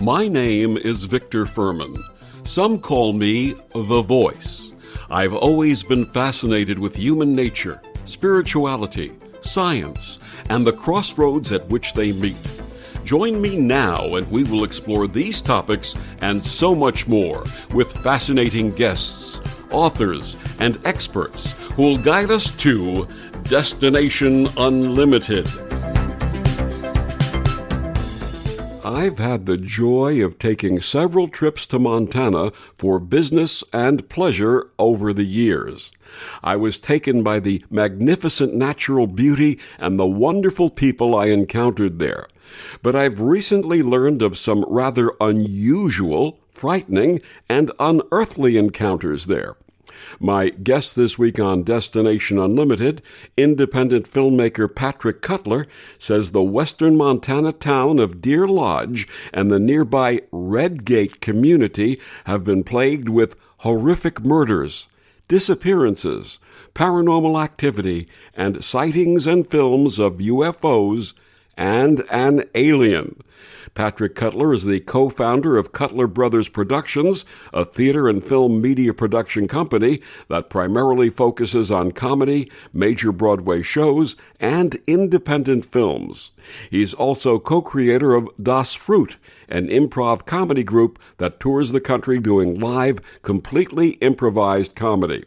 My name is Victor Fuhrman. Some call me The Voice. I've always been fascinated with human nature, spirituality, science, and the crossroads at which they meet. Join me now and we will explore these topics and so much more with fascinating guests, authors, and experts who will guide us to Destination Unlimited. I've had the joy of taking several trips to Montana for business and pleasure over the years. I was taken by the magnificent natural beauty and the wonderful people I encountered there. But I've recently learned of some rather unusual, frightening, and unearthly encounters there. My guest this week on Destination Unlimited, independent filmmaker Patrick Cutler, says the western Montana town of Deer Lodge and the nearby Redgate community have been plagued with horrific murders, disappearances, paranormal activity, and sightings and films of UFOs and an alien. Patrick Cutler is the co-founder of Cutler Brothers Productions, a theater and film media production company that primarily focuses on comedy, major Broadway shows, and independent films. He's also co-creator of Das Fruit, an improv comedy group that tours the country doing live, completely improvised comedy.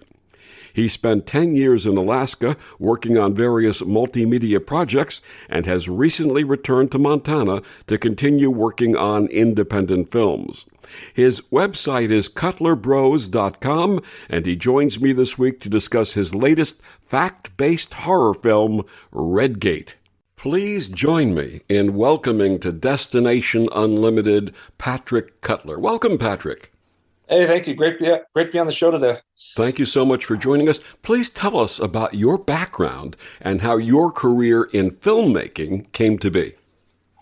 He spent 10 years in Alaska working on various multimedia projects and has recently returned to Montana to continue working on independent films. His website is cutlerbros.com, and he joins me this week to discuss his latest fact-based horror film, Redgate. Please join me in welcoming to Destination Unlimited Patrick Cutler. Welcome, Patrick. Hey, thank you. Great to be on the show today. Thank you so much for joining us. Please tell us about your background and how your career in filmmaking came to be.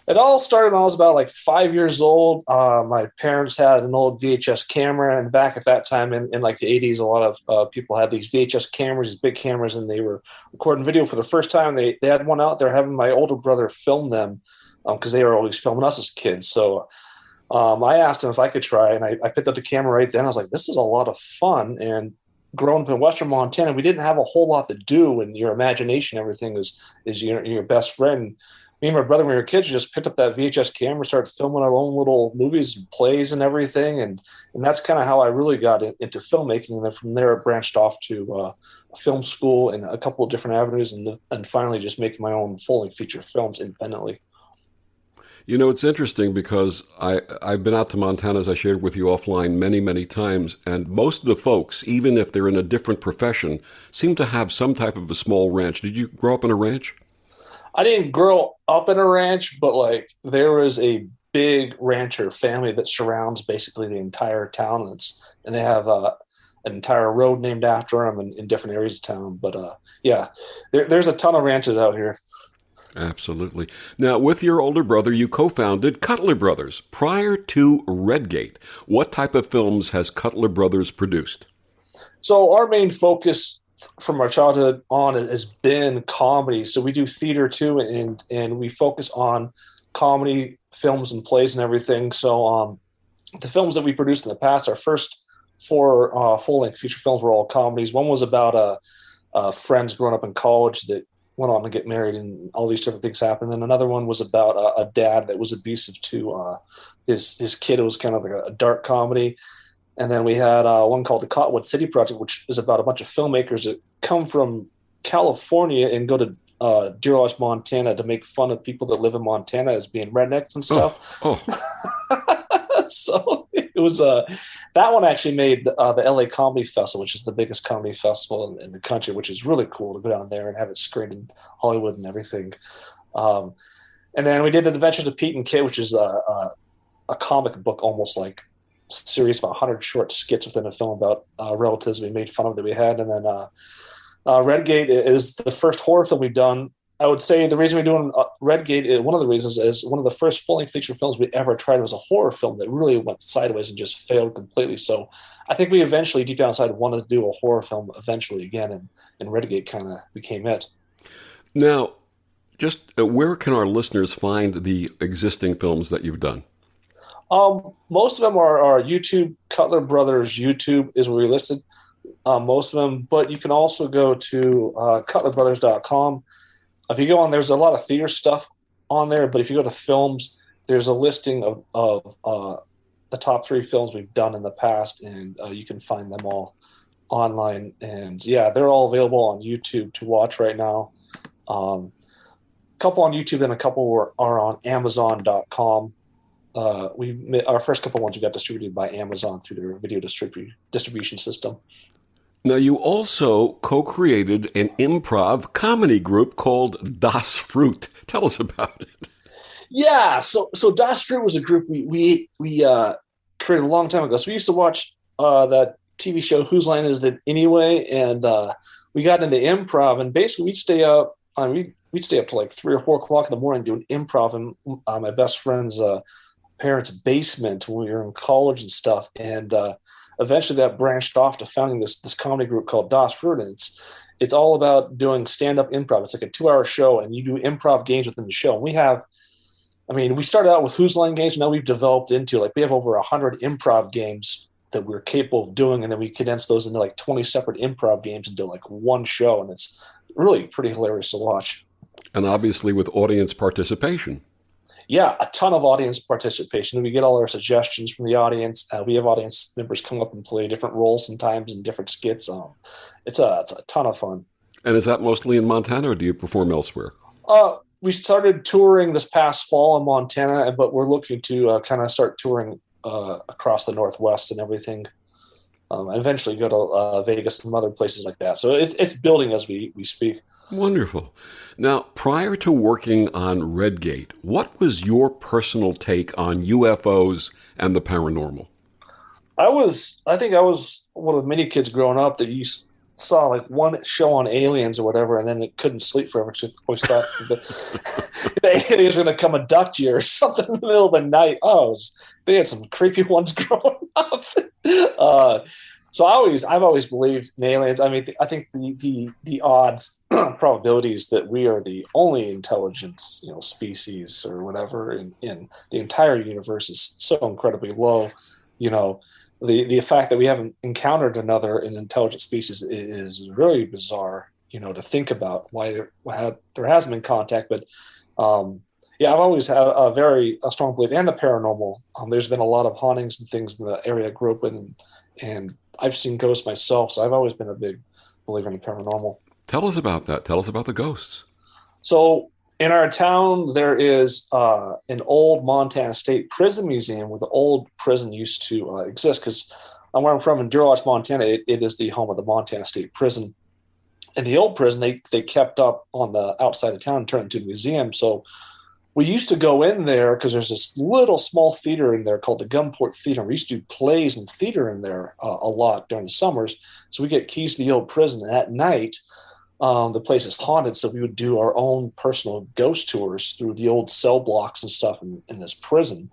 It all started when I was about 5 years old. My parents had an old VHS camera, and back at that time in the 80s, a lot of people had these VHS cameras, these big cameras, and they were recording video for the first time. They had one out there, having my older brother film them because they were always filming us as kids. So I asked him if I could try, and I picked up the camera right then. I was like, this is a lot of fun. And growing up in western Montana, we didn't have a whole lot to do, and your imagination, everything is your best friend. Me and my brother, when we were kids, just picked up that VHS camera, started filming our own little movies and plays and everything. And that's kind of how I really got into filmmaking. And then from there, it branched off to a film school and a couple of different avenues, and finally just making my own full-length feature films independently. You know, it's interesting because I've been out to Montana, as I shared with you offline, many, many times, and most of the folks, even if they're in a different profession, seem to have some type of a small ranch. Did you grow up in a ranch? I didn't grow up in a ranch, but there was a big rancher family that surrounds basically the entire town, and they have an entire road named after them in different areas of town. But yeah, there's a ton of ranches out here. Absolutely. Now, with your older brother, you co-founded Cutler Brothers. Prior to Redgate, what type of films has Cutler Brothers produced? So our main focus from our childhood on has been comedy. So we do theater too, and we focus on comedy films and plays and everything. So the films that we produced in the past, our first four full-length feature films were all comedies. One was about friends growing up in college that went on to get married, and all these different things happened. And another one was about a dad that was abusive to his kid. It was kind of like a dark comedy. And then we had one called the Cottwood City Project, which is about a bunch of filmmakers that come from California and go to Deer Lodge, Montana to make fun of people that live in Montana as being rednecks and stuff. Oh. So it was that one actually made the LA Comedy Festival, which is the biggest comedy festival in the country, which is really cool to go down there and have it screened in Hollywood and everything. And then we did The Adventures of Pete and Kit, which is a comic book, almost like series of 100 short skits within a film about relatives we made fun of that we had. And then Redgate is the first horror film we've done. I would say the reason we're doing Redgate, one of the reasons is one of the first full-length feature films we ever tried was a horror film that really went sideways and just failed completely. So I think we eventually, deep down inside, wanted to do a horror film eventually again, and Redgate kind of became it. Now, just where can our listeners find the existing films that you've done? Most of them are YouTube. Cutler Brothers YouTube is where we listed most of them, but you can also go to cutlerbrothers.com. If you go on, there's a lot of theater stuff on there, but if you go to films, there's a listing of the top 3 films we've done in the past, and you can find them all online. And yeah, they're all available on YouTube to watch right now. A couple on YouTube and a couple are on Amazon.com. Our first couple ones we got distributed by Amazon through their video distribution system. Now, you also co-created an improv comedy group called Das Fruit. Tell us about it. Yeah, so Das Fruit was a group we created a long time ago. So we used to watch that TV show Whose Line Is It Anyway, and we got into improv, and basically we'd stay up. We'd stay up to like 3 or 4 o'clock in the morning doing improv in my best friend's parents' basement when we were in college and stuff. And eventually that branched off to founding this comedy group called Das Fruit, and it's all about doing stand-up improv. It's like a 2-hour show, and you do improv games within the show. And we started out with Whose Line games. Now we've developed into we have over 100 improv games that we're capable of doing, and then we condense those into like 20 separate improv games into like one show, and it's really pretty hilarious to watch. And obviously with audience participation. Yeah, a ton of audience participation. We get all our suggestions from the audience. We have audience members come up and play different roles sometimes in different skits. It's a ton of fun. And is that mostly in Montana, or do you perform elsewhere? We started touring this past fall in Montana, but we're looking to kind of start touring across the Northwest and everything. And eventually go to Vegas and other places like that. So it's building as we speak. Wonderful. Now, prior to working on Redgate, what was your personal take on UFOs and the paranormal? I think I was one of many kids growing up that saw like one show on aliens or whatever, and then it couldn't sleep forever because it always thought the aliens were going to come abduct you or something in the middle of the night. They had some creepy ones growing up. So I've always believed in aliens. I mean, I think the odds, probabilities that we are the only intelligent, species or whatever in the entire universe is so incredibly low. The fact that we haven't encountered an intelligent species is really bizarre, to think about why there hasn't been contact. But I've always had a strong belief in the paranormal. There's been a lot of hauntings and things in the area I grew up in, and I've seen ghosts myself, so I've always been a big believer in the paranormal. Tell us about that. Tell us about the ghosts. So in our town, there is an old Montana State Prison Museum where the old prison used to exist, because where I'm from in Durlach, Montana, it is the home of the Montana State Prison. And the old prison, they kept up on the outside of town and turned it into a museum. So we used to go in there because there's this little small theater in there called the Gumport Theater. We used to do plays and theater in there a lot during the summers. So we get keys to the old prison. And at night, the place is haunted. So we would do our own personal ghost tours through the old cell blocks and stuff in this prison.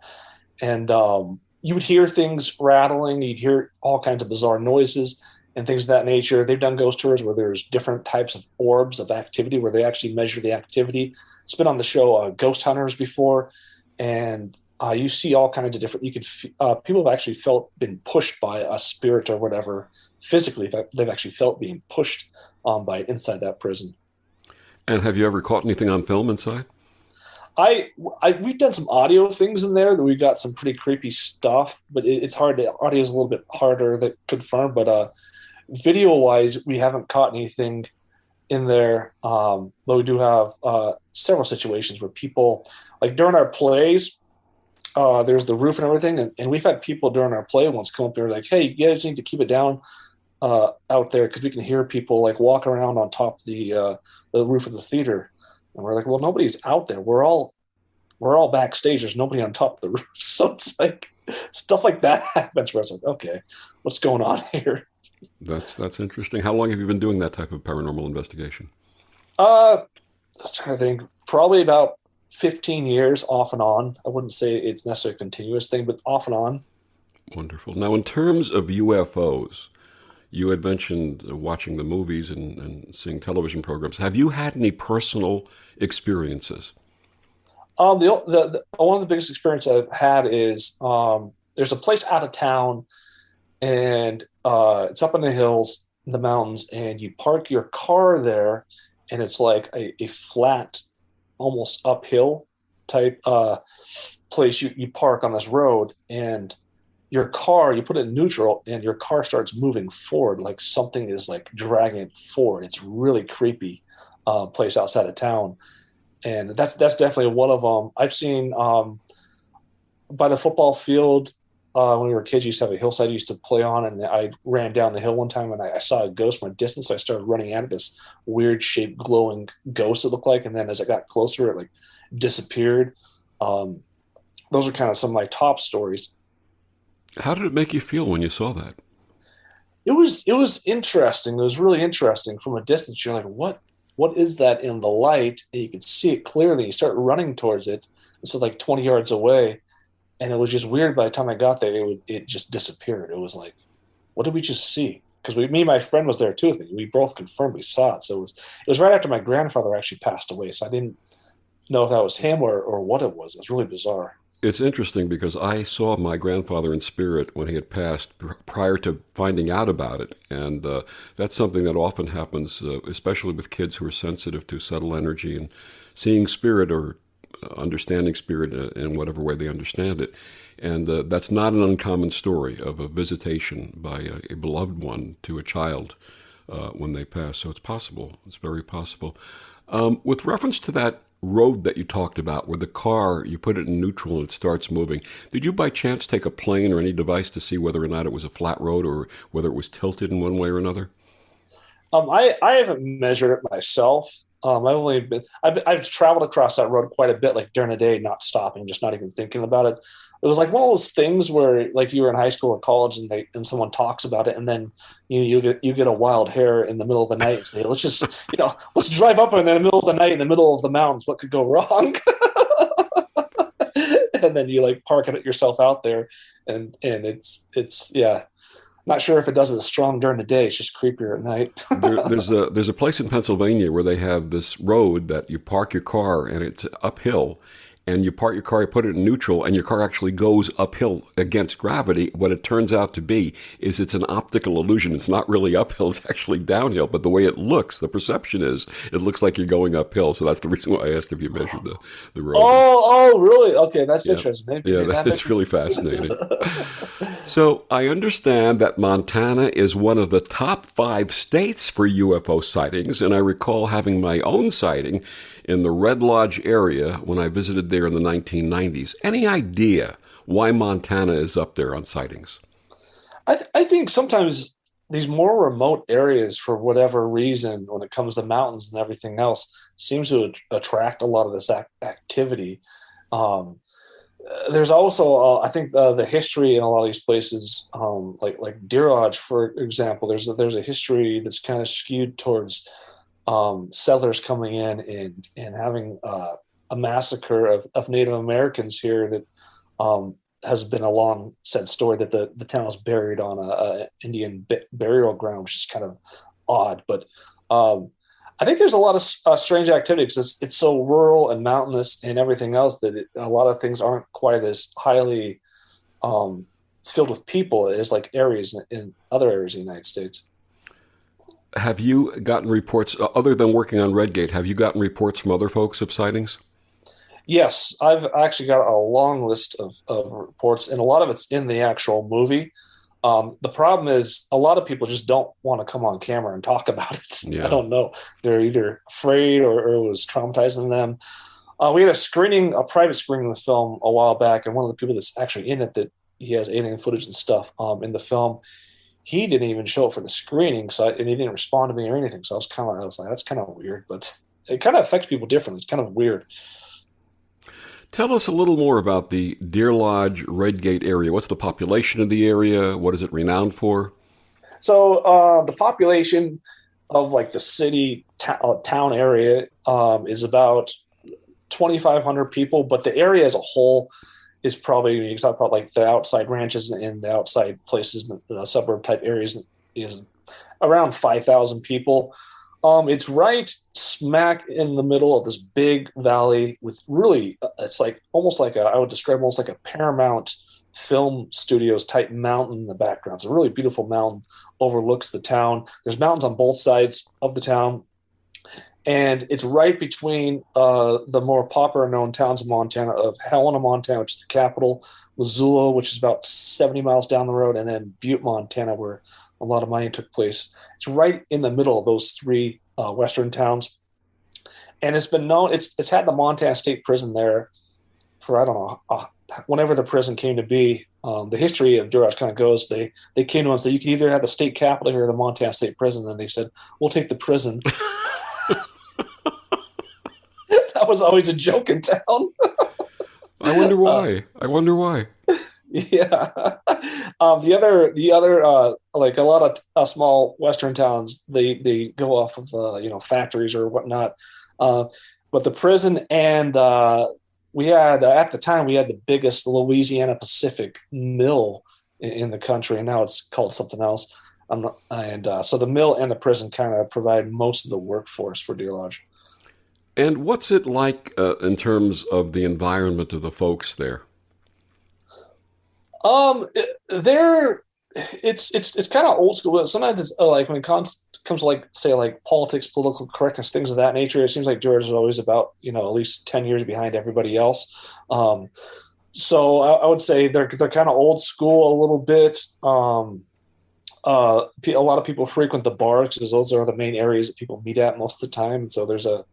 And you would hear things rattling. You'd hear all kinds of bizarre noises and things of that nature. They've done ghost tours where there's different types of orbs of activity where they actually measure the activity. It's been on the show Ghost Hunters before, and you see all kinds of different. People have actually been pushed by a spirit or whatever physically. They've actually felt being pushed by inside that prison. And have you ever caught anything on film inside? We've done some audio things in there that we've got some pretty creepy stuff, but it's hard. Audio is a little bit harder to confirm, but video wise, we haven't caught anything in there. But we do have several situations where people, like during our plays, there's the roof and everything. And we've had people during our play once come up here like, hey, you guys need to keep it down out there because we can hear people like walk around on top of the roof of the theater. And we're like, well, nobody's out there. We're all backstage. There's nobody on top of the roof. So it's like stuff like that happens where it's like, okay, what's going on here? That's interesting. How long have you been doing that type of paranormal investigation? I was trying to think. Probably about 15 years off and on. I wouldn't say it's necessarily a continuous thing, but off and on. Wonderful. Now, in terms of UFOs, you had mentioned watching the movies and seeing television programs. Have you had any personal experiences? The one of the biggest experiences I've had is there's a place out of town, and it's up in the hills, in the mountains, and you park your car there, and it's like a flat, almost uphill type place. You park on this road, and your car, you put it in neutral, and your car starts moving forward, like something is like dragging it forward. It's really creepy place outside of town, and that's definitely one of them. I've seen by the football field when we were kids. We used to have a hillside I used to play on, and I ran down the hill one time, and I saw a ghost from a distance. So I started running at it, this weird shaped glowing ghost it looked like, and then as I got closer, it like disappeared. Those are kind of some of my top stories. How did it make you feel when you saw that? It was interesting. It was really interesting from a distance. You're like, what is that in the light? And you can see it clearly. You start running towards it. This is like 20 yards away, and it was just weird. By the time I got there, it just disappeared. It was like, what did we just see? Because me and my friend was there too. We both confirmed we saw it. So it was right after my grandfather actually passed away. So I didn't know if that was him or what it was. It was really bizarre. It's interesting because I saw my grandfather in spirit when he had passed prior to finding out about it. And that's something that often happens, especially with kids who are sensitive to subtle energy and seeing spirit or understanding spirit in whatever way they understand it. And that's not an uncommon story of a visitation by a beloved one to a child when they pass. So it's possible. It's very possible. With reference to that road that you talked about, where the car, you put it in neutral and it starts moving, did you by chance take a plane or any device to see whether or not it was a flat road or whether it was tilted in one way or another? I haven't measured it myself. I've traveled across that road quite a bit, like during the day, not stopping, just not even thinking about it. It was like one of those things where, like, you were in high school or college, and someone talks about it, and then you get a wild hair in the middle of the night and say, let's drive up in the middle of the night in the middle of the mountains. What could go wrong? And then you like park it yourself out there, and it's yeah. Not sure if it does it as strong during the day. It's just creepier at night. There's a place in Pennsylvania where they have this road that you park your car and it's uphill, and you park your car, you put it in neutral, and your car actually goes uphill against gravity. What it turns out to be is it's an optical illusion. It's not really uphill, it's actually downhill. But the way it looks, the perception is, it looks like you're going uphill. So that's the reason why I asked if you measured the road. Oh, really? Okay, that's interesting. It's really fascinating. So I understand that Montana is one of the top 5 states for UFO sightings, and I recall having my own sighting in the Red Lodge area when I visited there in the 1990s. Any idea why Montana is up there on sightings? I think sometimes these more remote areas, for whatever reason, when it comes to mountains and everything else, seems to attract a lot of this activity. There's also, I think, the history in a lot of these places, like Deer Lodge, for example. There's a history that's kind of skewed towards settlers coming in and having a massacre of Native Americans here that has been a long said story that the town was buried on a Indian burial ground, which is kind of odd. But I think there's a lot of strange activity because it's so rural and mountainous and everything else that a lot of things aren't quite as highly filled with people as like areas in other areas of the United States. Have you gotten reports, other than working on Redgate, have you gotten reports from other folks of sightings? Yes, I've actually got a long list of reports, and a lot of it's in the actual movie. The problem is a lot of people just don't want to come on camera and talk about it. Yeah. I don't know. They're either afraid or it was traumatizing them. We had a private screening of the film a while back, and one of the people that's actually in it, that he has alien footage and stuff in the film, he didn't even show up for the screening, and he didn't respond to me or anything. So I was like, that's kind of weird, but it kind of affects people differently. It's kind of weird. Tell us a little more about the Deer Lodge, Redgate area. What's the population of the area? What is it renowned for? So the population of like the city town area is about 2,500 people, but the area as a whole is probably, you talk about like the outside ranches and the outside places, the suburb type areas, is around 5,000 people. It's right smack in the middle of this big valley with really, it's like almost like I would describe almost like a Paramount film studios type mountain in the background. It's a really beautiful mountain, overlooks the town. There's mountains on both sides of the town. And it's right between the more popular known towns of Montana of Helena, Montana, which is the capital, Missoula, which is about 70 miles down the road, and then Butte, Montana, where a lot of mining took place. It's right in the middle of those three western towns. And it's been known, it's had the Montana State Prison there for, I don't know, whenever the prison came to be. The history of Duras kind of goes, they came to us and said, you can either have the state capitol or the Montana State Prison. And they said, we'll take the prison. That was always a joke in town. I wonder why. I wonder why. Yeah. The other like a lot of small Western towns, they go off of factories or whatnot. But the prison and we had at the time we had the biggest Louisiana Pacific mill in the country, and now it's called something else. So the mill and the prison kind of provide most of the workforce for Deer Lodge. And what's it like in terms of the environment of the folks there? It's kind of old school. Sometimes it's like when it comes to like say like politics, political correctness, things of that nature. It seems like Georgia is always about at least 10 years behind everybody else. So I would say they're kind of old school a little bit. A lot of people frequent the bars because those are the main areas that people meet at most of the time. So there's a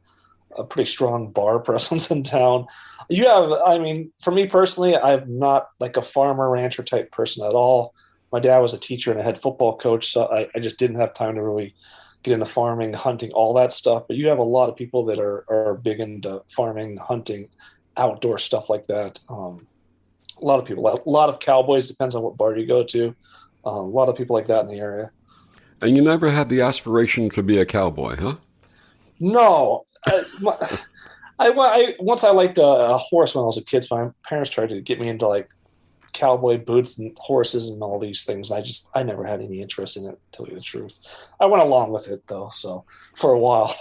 pretty strong bar presence in town. For me personally, I'm not like a farmer rancher type person at all. My dad was a teacher and a head football coach, so I just didn't have time to really get into farming, hunting, all that stuff. But you have a lot of people that are big into farming, hunting, outdoor stuff like that. A lot of people, a lot of cowboys, depends on what bar you go to. A lot of people like that in the area. And you never had the aspiration to be a cowboy, huh? No. Once I liked a horse when I was a kid. So my parents tried to get me into like cowboy boots and horses and all these things. I never had any interest in it, to tell you the truth. I went along with it though, so for a while.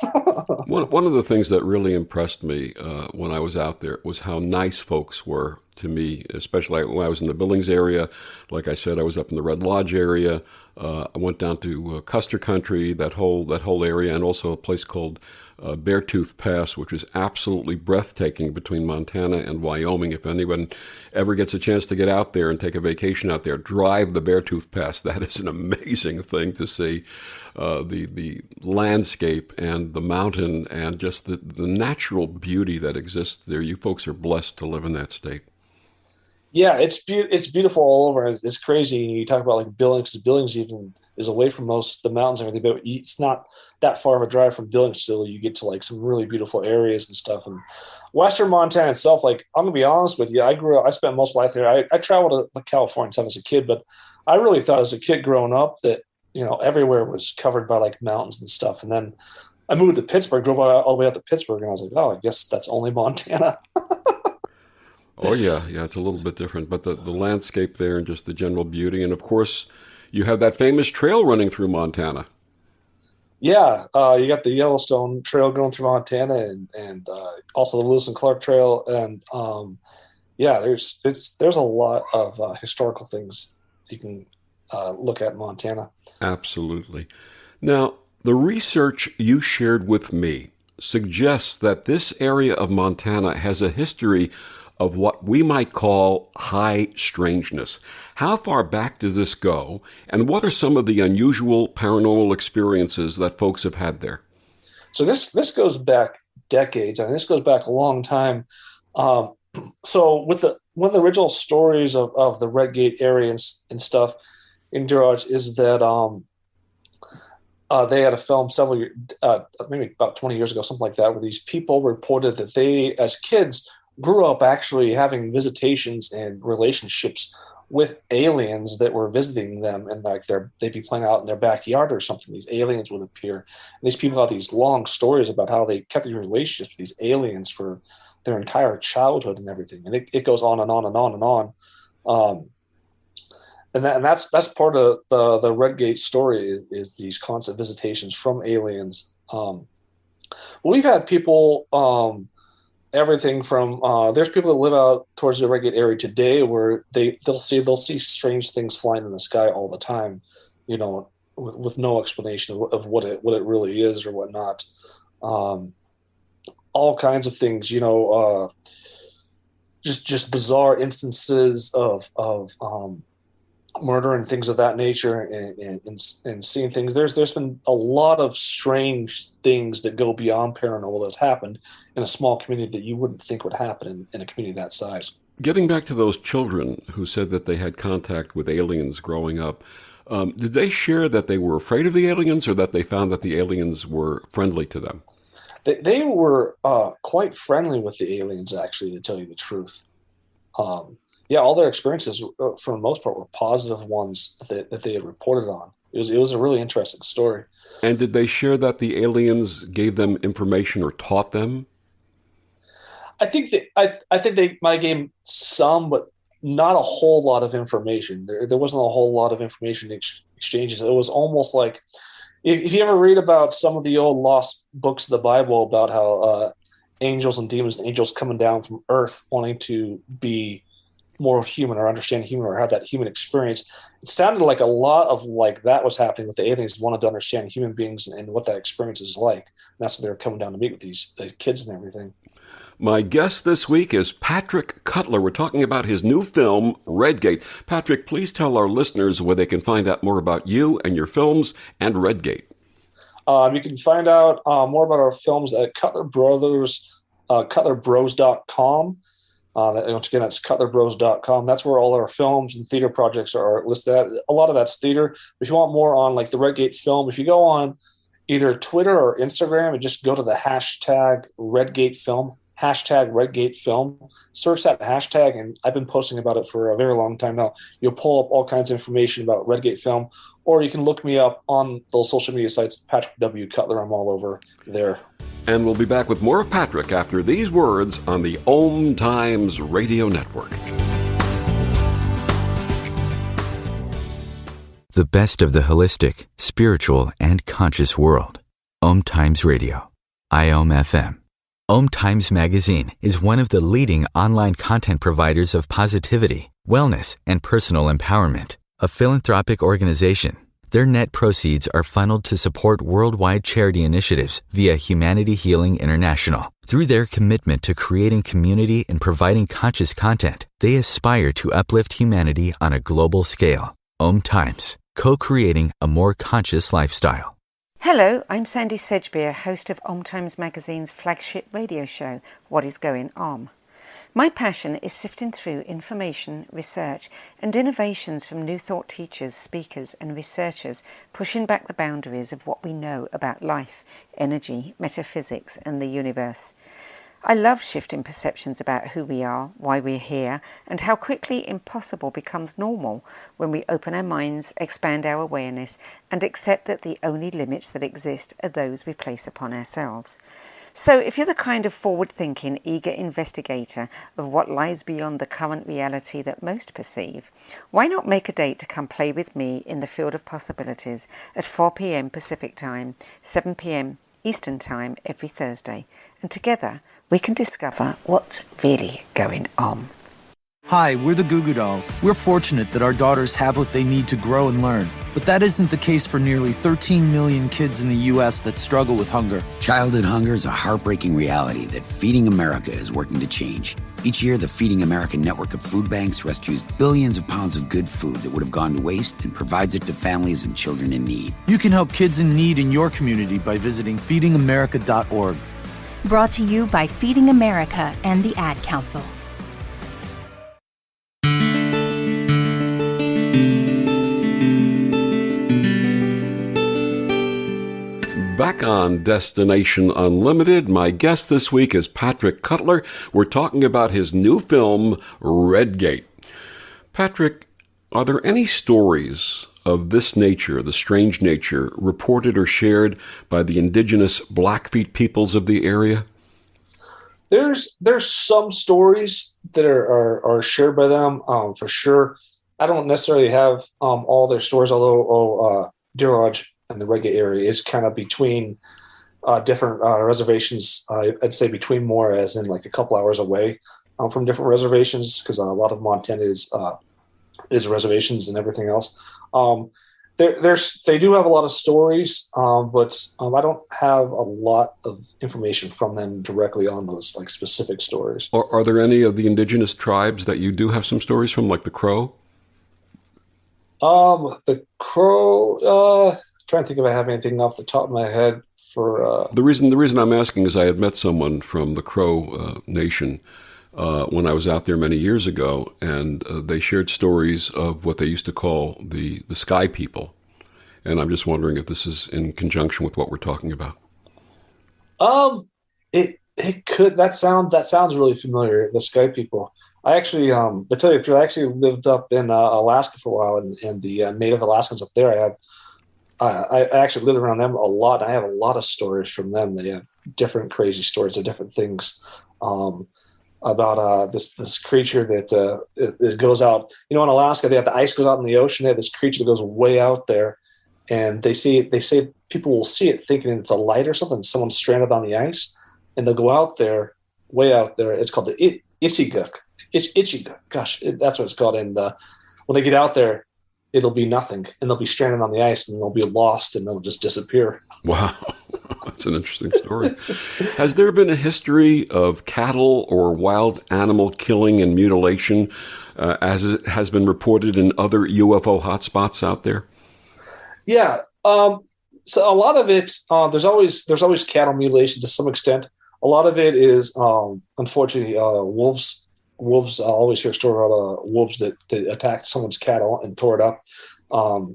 One of the things that really impressed me when I was out there was how nice folks were to me, especially when I was in the Billings area. Like I said, I was up in the Red Lodge area. I went down to Custer Country, that whole area, and also a place called Beartooth Pass, which is absolutely breathtaking between Montana and Wyoming. If anyone ever gets a chance to get out there and take a vacation out there, drive the Beartooth Pass. That is an amazing thing to see. The landscape and the mountain and just the natural beauty that exists there. You folks are blessed to live in that state. Yeah, it's beautiful all over. It's crazy. You talk about like Billings, because Billings even is away from most of the mountains and everything, but it's not that far of a drive from Billings till you get to like some really beautiful areas and stuff. And Western Montana itself, like I'm gonna be honest with you, I spent most of my life there. I traveled to California as a kid, but I really thought as a kid growing up that everywhere was covered by like mountains and stuff. And then I moved to Pittsburgh, drove all the way out to Pittsburgh, and I was like, oh, I guess that's only Montana. Oh, yeah, it's a little bit different. But the landscape there and just the general beauty. And, of course, you have that famous trail running through Montana. Yeah, you got the Yellowstone Trail going through Montana and also the Lewis and Clark Trail. And, there's a lot of historical things you can look at in Montana. Absolutely. Now, the research you shared with me suggests that this area of Montana has a history of what we might call high strangeness. How far back does this go, and what are some of the unusual paranormal experiences that folks have had there? So this goes back decades. I mean, this goes back a long time. So with one of the original stories of the Redgate area and stuff in George is that they had a film several years, maybe about 20 years ago, something like that, where these people reported that they, as kids, grew up actually having visitations and relationships with aliens that were visiting them, and like they'd be playing out in their backyard or something. These aliens would appear. And these people have these long stories about how they kept these relationships with these aliens for their entire childhood and everything. And it goes on and on and on and on. And that's part of the Redgate story is these constant visitations from aliens We've had people, everything from there's people that live out towards the Redgate area today where they'll see strange things flying in the sky all the time, with no explanation of what it really is or whatnot. All kinds of things, just bizarre instances of murder and things of that nature, and seeing things. There's been a lot of strange things that go beyond paranormal that's happened in a small community that you wouldn't think would happen in a community that size. Getting back to those children who said that they had contact with aliens growing up, did they share that they were afraid of the aliens, or that they found that the aliens were friendly to them? They were quite friendly with the aliens, actually, to tell you the truth. Yeah, all their experiences, for the most part, were positive ones that they had reported on. It was a really interesting story. And did they share that the aliens gave them information or taught them? I think they might have gave some, but not a whole lot of information. There wasn't a whole lot of information exchanges. It was almost like, if you ever read about some of the old lost books of the Bible about how angels and demons and angels coming down from Earth wanting to be more human or understand human or have that human experience, it sounded like a lot of like that was happening with the aliens, wanted to understand human beings and what that experience is like. And that's what they were coming down to meet with these kids and everything. My guest this week is Patrick Cutler. We're talking about his new film, Redgate. Patrick, please tell our listeners where they can find out more about you and your films and Redgate. You can find out more about our films at Cutler Brothers, cutlerbros.com. Once again, that's cutlerbros.com. That's where all our films and theater projects are listed at. A lot of that's theater. If you want more on like the Redgate film, if you go on either Twitter or Instagram and just go to the hashtag Redgate Film, hashtag Redgate Film, search that hashtag, and I've been posting about it for a very long time now. You'll pull up all kinds of information about Redgate Film, or you can look me up on those social media sites, Patrick W. Cutler. I'm all over there. And we'll be back with more of Patrick after these words on the OMTimes Radio Network. The best of the holistic, spiritual, and conscious world. OMTimes Radio. IOM FM. OMTimes Magazine is one of the leading online content providers of positivity, wellness, and personal empowerment. A philanthropic organization, their net proceeds are funneled to support worldwide charity initiatives via Humanity Healing International. Through their commitment to creating community and providing conscious content, they aspire to uplift humanity on a global scale. OMTimes, co-creating a more conscious lifestyle. Hello, I'm Sandy Sedgbeer, host of OMTimes Magazine's flagship radio show, What is Going On? My passion is sifting through information, research, and innovations from new thought teachers, speakers, and researchers pushing back the boundaries of what we know about life, energy, metaphysics, and the universe. I love shifting perceptions about who we are, why we're here, and how quickly impossible becomes normal when we open our minds, expand our awareness, and accept that the only limits that exist are those we place upon ourselves. So if you're the kind of forward-thinking, eager investigator of what lies beyond the current reality that most perceive, why not make a date to come play with me in the field of possibilities at 4 p.m. Pacific Time, 7 p.m. Eastern Time every Thursday, and together we can discover what's really going on. Hi, we're the Goo Goo Dolls. We're fortunate that our daughters have what they need to grow and learn. But that isn't the case for nearly 13 million kids in the U.S. that struggle with hunger. Childhood hunger is a heartbreaking reality that Feeding America is working to change. Each year, the Feeding America network of food banks rescues billions of pounds of good food that would have gone to waste and provides it to families and children in need. You can help kids in need in your community by visiting feedingamerica.org. Brought to you by Feeding America and the Ad Council. Back on Destination Unlimited, my guest this week is Patrick Cutler. We're talking about his new film, Redgate. Patrick, are there any stories of this nature, the strange nature, reported or shared by the indigenous Blackfeet peoples of the area? There's some stories that are shared by them, for sure. I don't necessarily have all their stories, although Diraj and the Redgate area is kind of between different reservations. I'd say between more, as in like a couple hours away from different reservations, because a lot of Montana is reservations and everything else. They do have a lot of stories, but I don't have a lot of information from them directly on those like specific stories. Are there any of the indigenous tribes that you do have some stories from, like the Crow? The Crow. Trying to think if I have anything off the top of my head for. The reason I'm asking is I had met someone from the Crow Nation when I was out there many years ago, and they shared stories of what they used to call the Sky People. And I'm just wondering if this is in conjunction with what we're talking about. It could. That sounds really familiar. The Sky People. I actually, to tell you the truth, I actually lived up in Alaska for a while, and the Native Alaskans up there. I actually lived around them a lot. I have a lot of stories from them. They have different crazy stories of different things. About this creature that it goes out. You know, in Alaska, they have the ice goes out in the ocean. They have this creature that goes way out there, and they say people will see it thinking it's a light or something. Someone's stranded on the ice, and they'll go out there, way out there. It's called the Ichiguk. Gosh, that's what it's called. And when they get out there, it'll be nothing, and they'll be stranded on the ice, and they'll be lost, and they'll just disappear. Wow. That's an interesting story. Has there been a history of cattle or wild animal killing and mutilation as it has been reported in other UFO hotspots out there? Yeah. So a lot of it, there's always cattle mutilation to some extent. A lot of it is, unfortunately, wolves. Wolves. I always hear a story about wolves that attacked someone's cattle and tore it up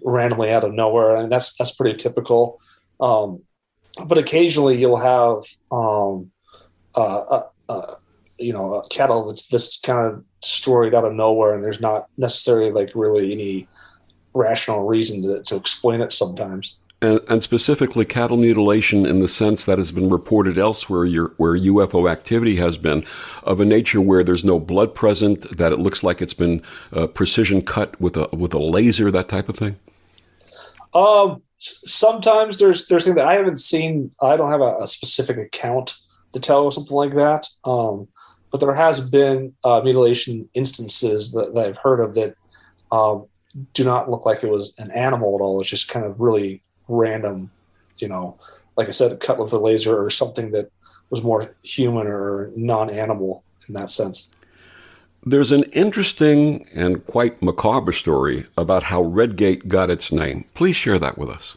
randomly out of nowhere, and that's pretty typical. But occasionally you'll have, cattle that's kind of destroyed out of nowhere, and there's not necessarily like really any rational reason to explain it sometimes. And specifically cattle mutilation in the sense that has been reported elsewhere where UFO activity has been of a nature where there's no blood present, that it looks like it's been precision cut with a laser, that type of thing? Sometimes there's things that I haven't seen. I don't have a specific account to tell or something like that. But there has been mutilation instances that I've heard of that do not look like it was an animal at all. It's just kind of really random, like I said, cut with a laser or something that was more human or non-animal in that sense. There's an interesting and quite macabre story about how Redgate got its name. Please share that with us.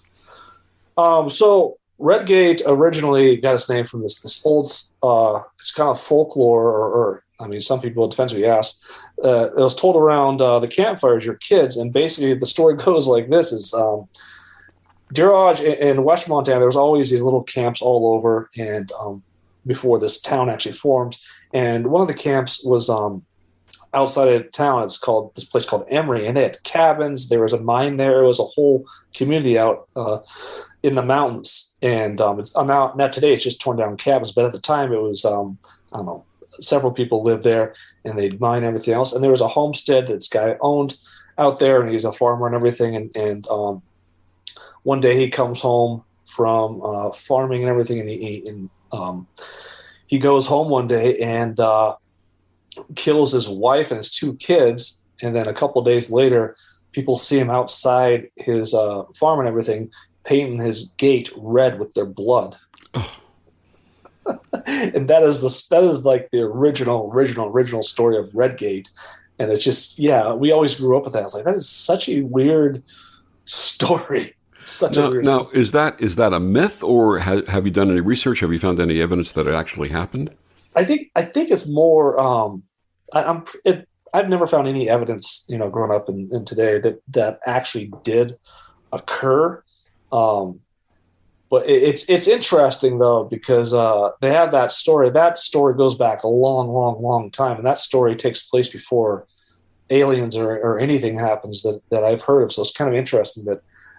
So Redgate originally got its name from this old, it's kind of folklore, or some people, it depends who you ask. It was told around the campfires, your kids, and basically the story goes like this: is Durage in West Montana, there was always these little camps all over, and before this town actually formed. And one of the camps was outside of town. It's called this place called Emory, and they had cabins. There was a mine there. It was a whole community out in the mountains. And it's now today it's just torn down cabins, but at the time it was several people lived there, and they'd mine everything else. And there was a homestead that this guy owned out there, and he's a farmer and everything. And one day he comes home from farming and everything, and he goes home one day and kills his wife and his two kids. And then a couple of days later, people see him outside his farm and everything, painting his gate red with their blood. Oh. And that is like the original story of Redgate. And it's just, we always grew up with that. I was like, that is such a weird story. Now, is that a myth, or have you done any research? Have you found any evidence that it actually happened? I think it's more. I've never found any evidence, growing up in today that actually did occur. But it's interesting though, because they have that story. That story goes back a long time, and that story takes place before aliens or anything happens that I've heard of. So it's kind of interesting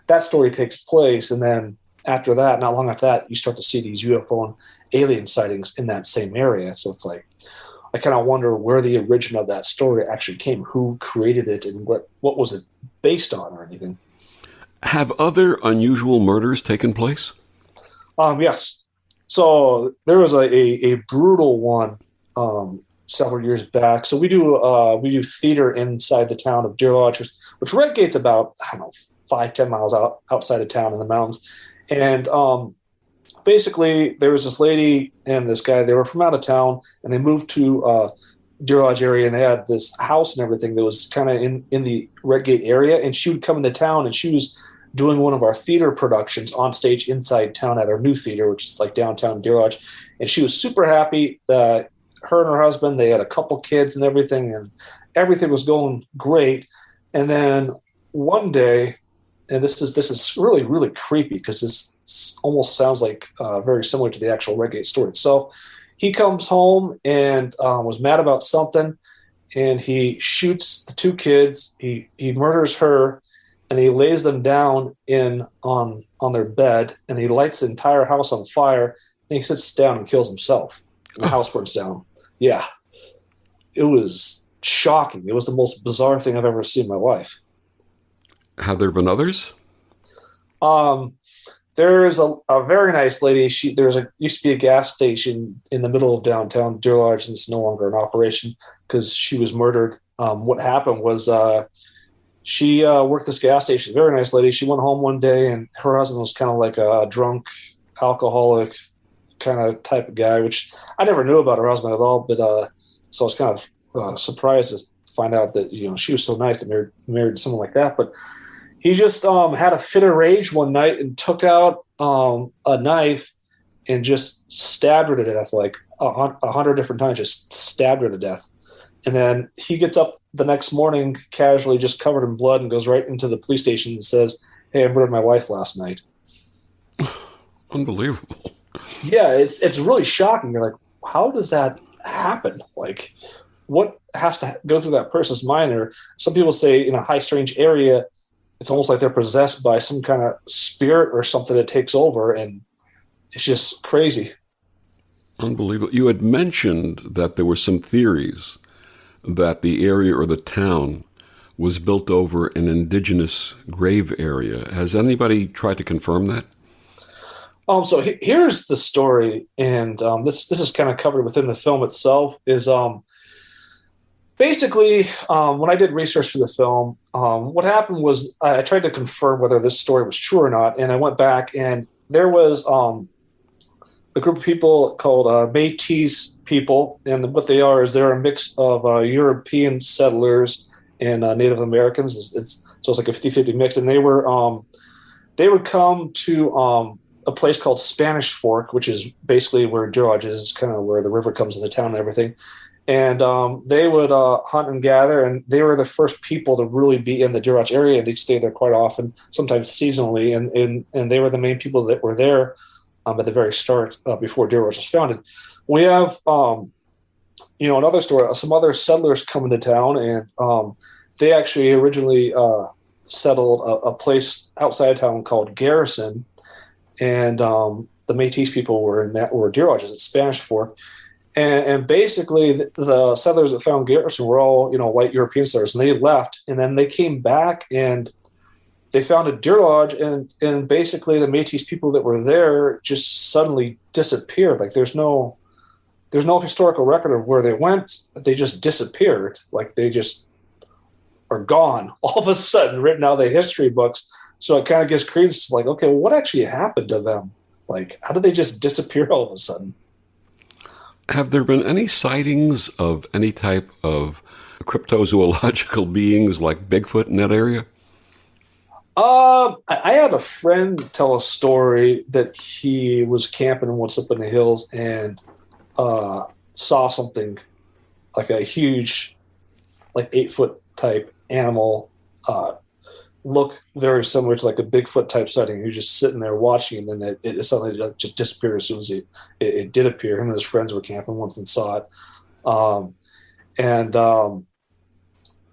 that story takes place, and then after that, not long after that, you start to see these UFO and alien sightings in that same area. So it's like, I kind of wonder where the origin of that story actually came, who created it, and what was it based on or anything. Have other unusual murders taken place? Yes. So there was a brutal one several years back. So we do theater inside the town of Deer Lodge, which Redgate's about, I don't know, 5-10 miles outside of town in the mountains. And basically there was this lady and this guy, they were from out of town, and they moved to Deer Lodge area, and they had this house and everything that was kind of in the Redgate area. And she would come into town, and she was doing one of our theater productions on stage inside town at our new theater, which is like downtown Deer Lodge. And she was super happy. Her and her husband, they had a couple kids and everything was going great. And then one day, and this is really, really creepy because this almost sounds like very similar to the actual Redgate story. So he comes home and was mad about something, and he shoots the two kids. He murders her, and he lays them down on their bed, and he lights the entire house on fire. And he sits down and kills himself. And the house burns down. Yeah, it was shocking. It was the most bizarre thing I've ever seen in my life. Have there been others? There's a very nice lady. Used to be a gas station in the middle of downtown Deer Lodge, and it's no longer in operation because she was murdered. What happened was she worked this gas station. Very nice lady. She went home one day, and her husband was kind of like a drunk, alcoholic kind of type of guy, which I never knew about her husband at all. But so I was kind of surprised to find out that she was so nice that married to someone like that. But he just had a fit of rage one night and took out a knife and just stabbed her to death, like 100 different times, just stabbed her to death. And then he gets up the next morning casually, just covered in blood, and goes right into the police station and says, "Hey, I murdered my wife last night." Unbelievable. Yeah, it's really shocking. You're like, how does that happen? Like, what has to go through that person's mind? Or some people say in a high strange area, it's almost like they're possessed by some kind of spirit or something that takes over, and it's just crazy. Unbelievable. You had mentioned that there were some theories that the area or the town was built over an indigenous grave area. Has anybody tried to confirm that? So here's the story, and this is kind of covered within the film itself. Is basically when I did research for the film, what happened was I tried to confirm whether this story was true or not, and I went back, and there was a group of people called Métis people, and what they are is they're a mix of European settlers and Native Americans. So it's like a 50-50 mix, and they would come to a place called Spanish Fork, which is basically where Deer Lodge is, kind of where the river comes into town and everything. And they would hunt and gather, and they were the first people to really be in the Deer Lodge area, and they'd stay there quite often, sometimes seasonally, and they were the main people that were there at the very start before Deer Lodge was founded. We have, another story. Some other settlers come into town, and they actually originally settled a place outside of town called Garrison, and the Métis people were Deer Lodges at Spanish Fork. And basically, the settlers that found Garrison were all, white European settlers, and they left. And then they came back and they founded Deer Lodge, and basically the Métis people that were there just suddenly disappeared. Like there's no historical record of where they went. They just disappeared. Like they just are gone all of a sudden, written out of the history books. So it kind of gives credence to like, okay, well, what actually happened to them? Like, how did they just disappear all of a sudden? Have there been any sightings of any type of cryptozoological beings like Bigfoot in that area? I had a friend tell a story that he was camping once up in the hills and saw something like a huge, like 8-foot type animal, look very similar to like a Bigfoot type sighting. He was just sitting there watching, and then it suddenly just disappeared as soon as it did appear. Him and his friends were camping once and saw it.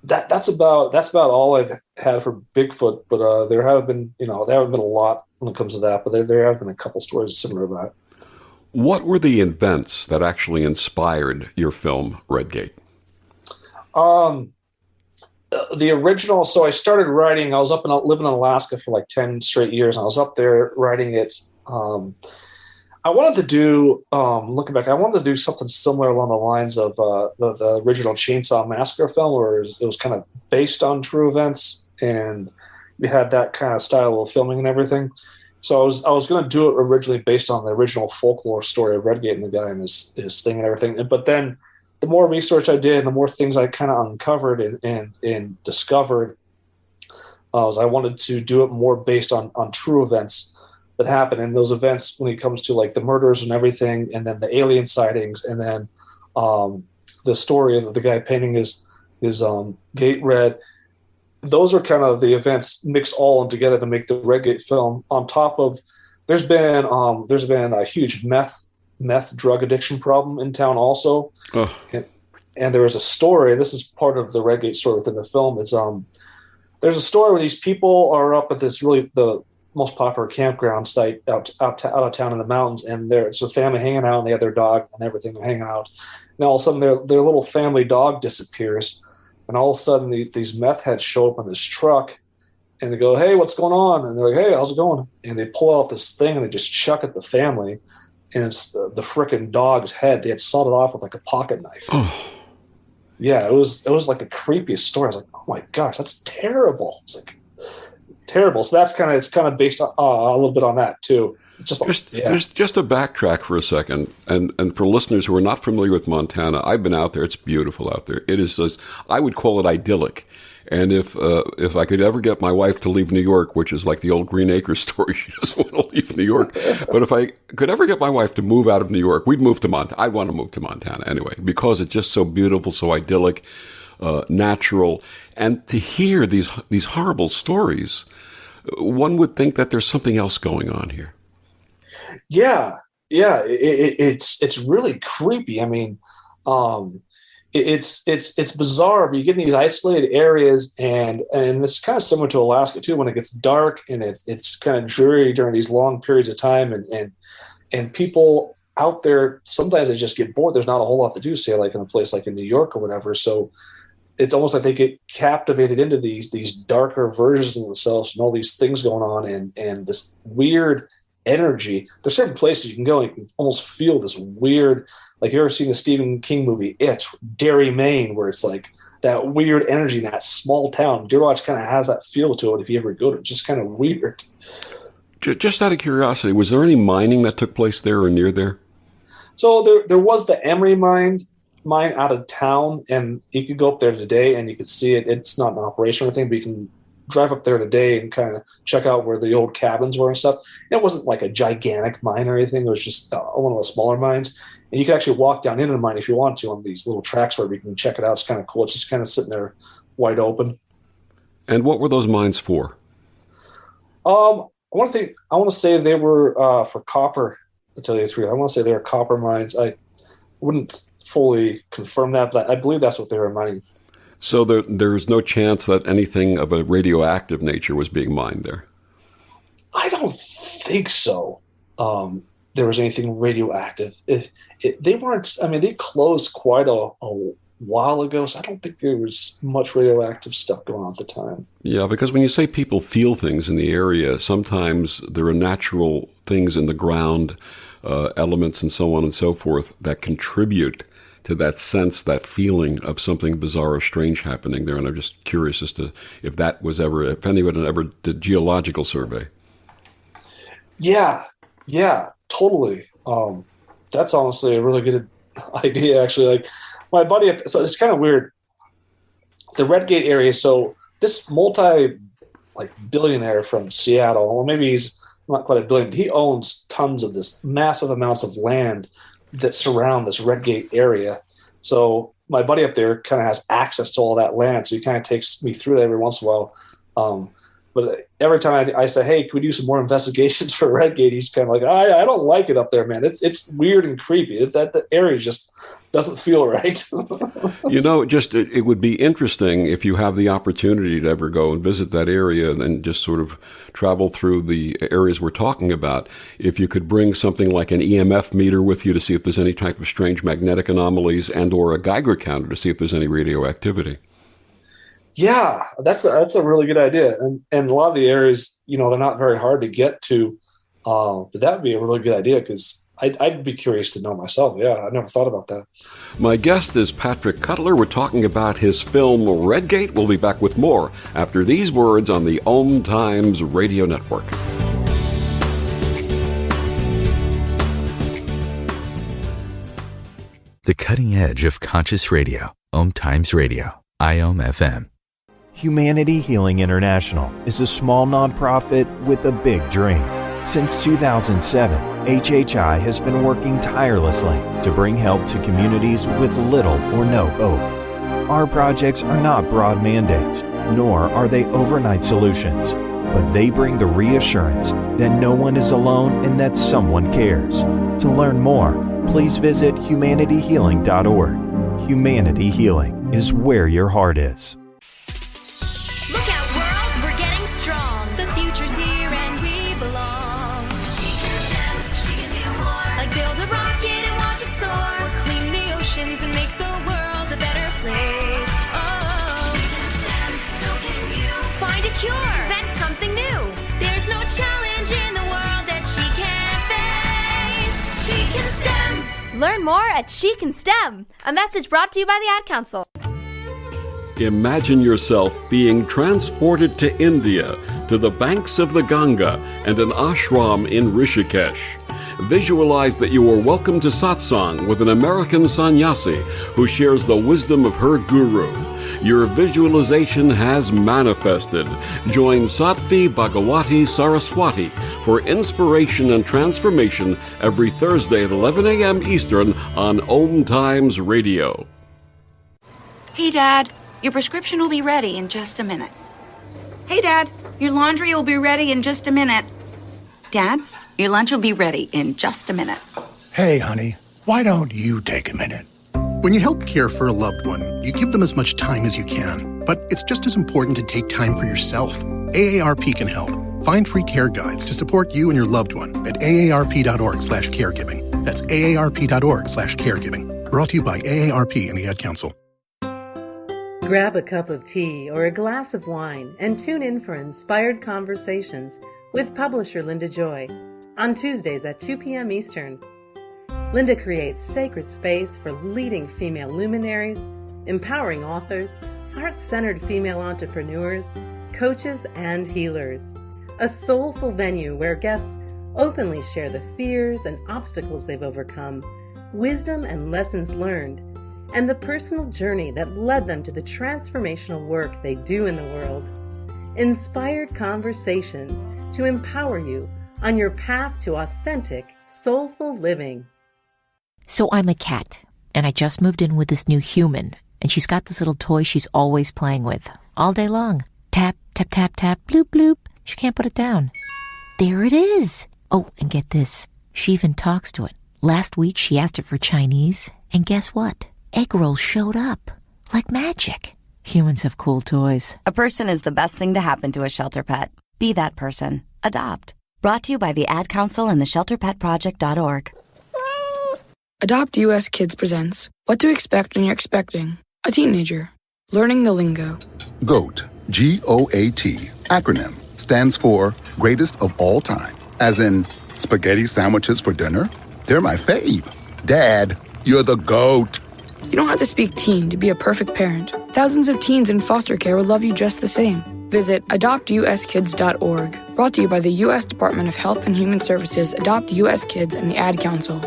That's about all I've had for Bigfoot. But there haven't been a lot when it comes to that. But there have been a couple stories similar to that. What were the events that actually inspired your film Redgate? The original, so I started writing, I was living in Alaska for like 10 straight years, and I was up there writing it. I wanted to do, looking back, I wanted to do something similar along the lines of the original Chainsaw Massacre film, where it was kind of based on true events, and we had that kind of style of filming and everything. So I was going to do it originally based on the original folklore story of Redgate and the guy and his thing and everything. But then the more research I did, and the more things I kind of uncovered and discovered, was I wanted to do it more based on true events that happen. And those events, when it comes to like the murders and everything, and then the alien sightings, and then the story of the guy painting his gate red. Those are kind of the events mixed all in together to make the Redgate film. On top of, there's been a huge meth drug addiction problem in town also. Oh. And there was a story. This is part of the Redgate story within the film. Is there's a story where these people are up at this really the most popular campground site out of town in the mountains, and it's a family hanging out, and they have their dog and everything hanging out. And all of a sudden, their little family dog disappears. And all of a sudden, these meth heads show up in this truck, and they go, "Hey, what's going on?" And they're like, "Hey, how's it going?" And they pull out this thing, and they just chuck at the family, and it's the frickin' dog's head. They had sawed it off with like a pocket knife. Oh. Yeah, it was like the creepiest story. I was like, "Oh my gosh, that's terrible!" It's like terrible. So it's kind of based on, a little bit on that too. There's just a backtrack for a second, and for listeners who are not familiar with Montana, I've been out there. It's beautiful out there. It is just, I would call it idyllic. And if I could ever get my wife to leave New York, which is like the old Green Acres story, she doesn't want to leave New York. But if I could ever get my wife to move out of New York, we'd move to Montana. I'd want to move to Montana anyway, because it's just so beautiful, so idyllic, natural. And to hear these horrible stories, one would think that there's something else going on here. Yeah. It's really creepy. I mean, it's bizarre, but you get in these isolated areas, and it's kind of similar to Alaska too. When it gets dark and it's kind of dreary during these long periods of time, and people out there, sometimes they just get bored. There's not a whole lot to do, say like in a place like in New York or whatever. So it's almost like they get captivated into these darker versions of themselves and all these things going on, and this weird energy. There's certain places you can go and you can almost feel this weird, like you ever seen the Stephen King movie It, Derry, Maine, where it's like that weird energy in that small town. Deer Lodge kind of has that feel to it if you ever go to it. It's just kind of weird. Just out of curiosity, was there any mining that took place there or near there? So there was the Emery mine out of town, and you could go up there today and you could see it. It's not an operation or anything, but you can drive up there today and kind of check out where the old cabins were and stuff. And it wasn't like a gigantic mine or anything. It was just one of the smaller mines. And you can actually walk down into the mine if you want to on these little tracks where you can check it out. It's kind of cool. It's just kind of sitting there wide open. And what were those mines for? I want to say they were for copper, to tell you the truth. I want to say they were copper mines. I wouldn't fully confirm that, but I believe that's what they were mining. So there's no chance that anything of a radioactive nature was being mined there? I don't think so. There was anything radioactive. They weren't. I mean, they closed quite a while ago, so I don't think there was much radioactive stuff going on at the time. Yeah, because when you say people feel things in the area, sometimes there are natural things in the ground, elements and so on and so forth that contribute to that sense, that feeling of something bizarre or strange happening there. And I'm just curious as to if anyone ever did geological survey. Yeah, totally. That's honestly a really good idea, actually. Like my buddy, so it's kind of weird. The Redgate area, so this billionaire from Seattle, or maybe he's not quite a billion, but he owns tons of this massive amounts of land that surround this Redgate area. So my buddy up there kind of has access to all that land. So he kind of takes me through it every once in a while. But every time I say, "Hey, can we do some more investigations for Redgate?" He's kind of like, I don't like it up there, man. It's weird and creepy. The area just doesn't feel right. It would be interesting if you have the opportunity to ever go and visit that area and just sort of travel through the areas we're talking about. If you could bring something like an EMF meter with you to see if there's any type of strange magnetic anomalies, and or a Geiger counter to see if there's any radioactivity. Yeah, that's a really good idea. And a lot of the areas, they're not very hard to get to. But that would be a really good idea, because I'd be curious to know myself. Yeah, I never thought about that. My guest is Patrick Cutler. We're talking about his film Redgate. We'll be back with more after these words on the OMTimes Radio Network. The cutting edge of conscious radio. OMTimes Radio. IOM-FM. Humanity Healing International is a small nonprofit with a big dream. Since 2007, HHI has been working tirelessly to bring help to communities with little or no hope. Our projects are not broad mandates, nor are they overnight solutions, but they bring the reassurance that no one is alone and that someone cares. To learn more, please visit humanityhealing.org. Humanity Healing is where your heart is. Look out, world, we're getting strong. The future's here and we belong. She can STEM, she can do more. Like build a rocket and watch it soar. Or clean the oceans and make the world a better place. Oh, she can STEM, so can you. Find a cure, invent something new. There's no challenge in the world that she can't face. She can STEM. Learn more at She Can STEM. A message brought to you by the Ad Council. Imagine yourself being transported to India, to the banks of the Ganga and an ashram in Rishikesh. Visualize that you are welcome to satsang with an American sannyasi who shares the wisdom of her guru. Your visualization has manifested. Join Sattvi Bhagawati Saraswati for inspiration and transformation every Thursday at 11 a.m. Eastern on OMTimes Radio. Hey, Dad, your prescription will be ready in just a minute. Hey, Dad, your laundry will be ready in just a minute. Dad, your lunch will be ready in just a minute. Hey, honey, why don't you take a minute? When you help care for a loved one, you give them as much time as you can. But it's just as important to take time for yourself. AARP can help. Find free care guides to support you and your loved one at aarp.org/caregiving. That's aarp.org/caregiving. Brought to you by AARP and the Ad Council. Grab a cup of tea or a glass of wine and tune in for Inspired Conversations with publisher Linda Joy on Tuesdays at 2 p.m. Eastern. Linda creates sacred space for leading female luminaries, empowering authors, heart-centered female entrepreneurs, coaches, and healers. A soulful venue where guests openly share the fears and obstacles they've overcome, wisdom and lessons learned, and the personal journey that led them to the transformational work they do in the world. Inspired Conversations to empower you on your path to authentic, soulful living. So I'm a cat, and I just moved in with this new human, and she's got this little toy she's always playing with, all day long. Tap, tap, tap, tap, bloop, bloop. She can't put it down. There it is. Oh, and get this. She even talks to it. Last week, she asked it for Chinese, and guess what? Egg rolls showed up. Like magic. Humans have cool toys. A person is the best thing to happen to a shelter pet. Be that person. Adopt. Brought to you by the Ad Council and the ShelterPetProject.org. Adopt US Kids presents What to Expect When You're Expecting a Teenager. Learning the Lingo. GOAT, G-O-A-T, acronym, stands for Greatest of All Time. As in, spaghetti sandwiches for dinner? They're my fave. Dad, you're the GOAT. You don't have to speak teen to be a perfect parent. Thousands of teens in foster care will love you just the same. Visit adoptuskids.org. Brought to you by the U.S. Department of Health and Human Services, Adopt U.S. Kids, and the Ad Council.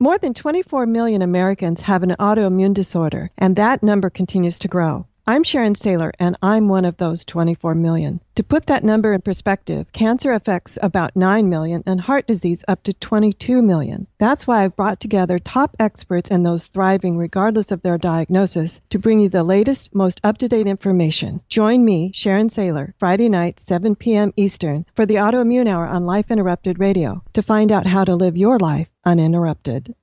More than 24 million Americans have an autoimmune disorder, and that number continues to grow. I'm Sharon Saylor, and I'm one of those 24 million. To put that number in perspective, cancer affects about 9 million and heart disease up to 22 million. That's why I've brought together top experts and those thriving regardless of their diagnosis to bring you the latest, most up-to-date information. Join me, Sharon Saylor, Friday night, 7 p.m. Eastern, for the Autoimmune Hour on Life Interrupted Radio to find out how to live your life uninterrupted.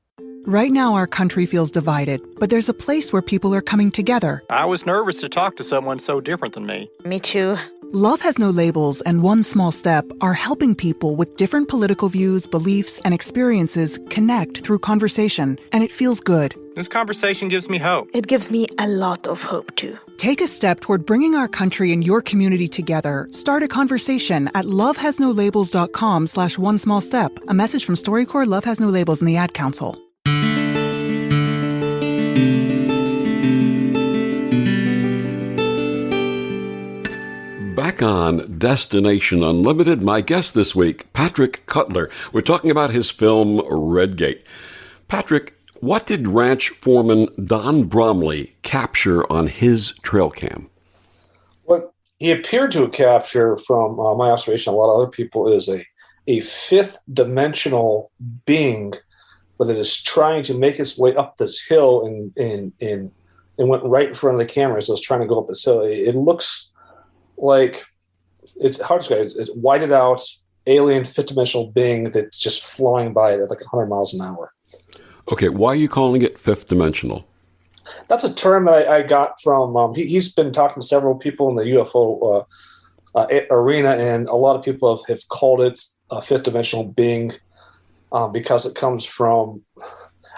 Right now, our country feels divided, but there's a place where people are coming together. I was nervous to talk to someone so different than me. Me too. Love Has No Labels and One Small Step are helping people with different political views, beliefs, and experiences connect through conversation, and it feels good. This conversation gives me hope. It gives me a lot of hope, too. Take a step toward bringing our country and your community together. Start a conversation at lovehasnolabels.com/one small step. A message from StoryCorps, Love Has No Labels, and the Ad Council. Back on Destination Unlimited, my guest this week, Patrick Cutler. We're talking about his film, Redgate. Patrick, what did ranch foreman Don Bromley capture on his trail cam? What he appeared to capture from my observation, a lot of other people, is a fifth-dimensional being that is trying to make its way up this hill and went right in front of the camera as it was trying to go up this hill. It looks like, it's hard to describe. It's whited out, alien, fifth-dimensional being that's just flying by at like 100 miles an hour. Okay, why are you calling it fifth dimensional? That's a term that I got from, he's been talking to several people in the UFO arena, and a lot of people have called it a fifth dimensional being because it comes from, I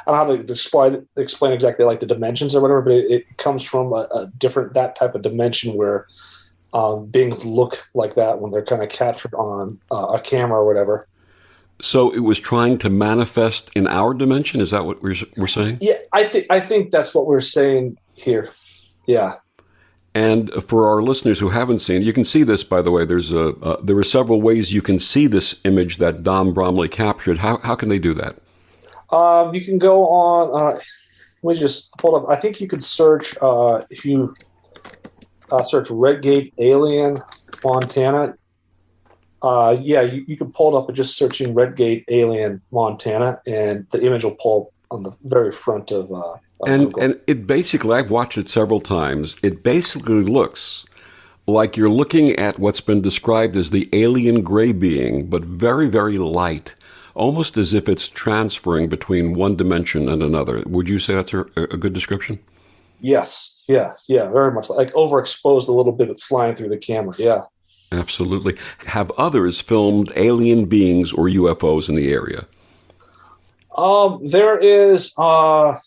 don't know how to explain exactly like the dimensions or whatever, but it comes from a different, that type of dimension where beings look like that when they're kind of captured on a camera or whatever. So it was trying to manifest in our dimension? Is that what we're saying? Yeah, I think that's what we're saying here. Yeah. And for our listeners who haven't seen, you can see this, by the way. There are several ways you can see this image that Don Bromley captured. How can they do that? You can go on. Let me just pull up. I think you could search if you search Redgate Alien Montana. You can pull it up by just searching Redgate Alien Montana, and the image will pull up on the very front of Google. And it basically, I've watched it several times, it basically looks like you're looking at what's been described as the alien gray being, but very, very light, almost as if it's transferring between one dimension and another. Would you say that's a good description? Yes. Yeah, very much. Like overexposed a little bit, but flying through the camera, yeah. Absolutely. Have others filmed alien beings or UFOs in the area? There is, I